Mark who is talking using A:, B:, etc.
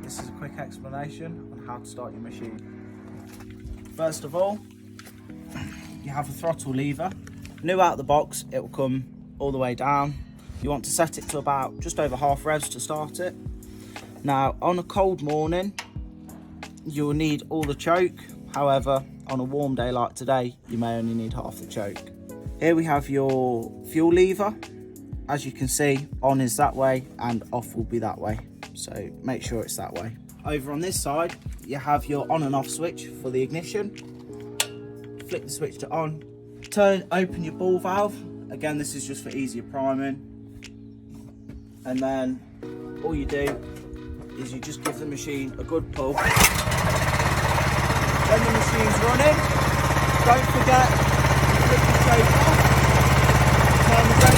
A: this is a quick explanation on how to start your machine. First of all, you have a throttle lever. New out of the box, it will come all the way down. You want to set it to about just over half revs to start it. Now, on a cold morning, you'll need all the choke. However, on a warm day like today, you may only need half the choke. Here we have your fuel lever. As you can see, on is that way and off will be that way. So make sure it's that way. Over on this side, you have your on and off switch for the ignition. Flick the switch to on. Open your ball valve. Again, this is just for easier priming. And then all you do is you just give the machine a good pull. When the machine's running, don't forget to flick the choke off, turn the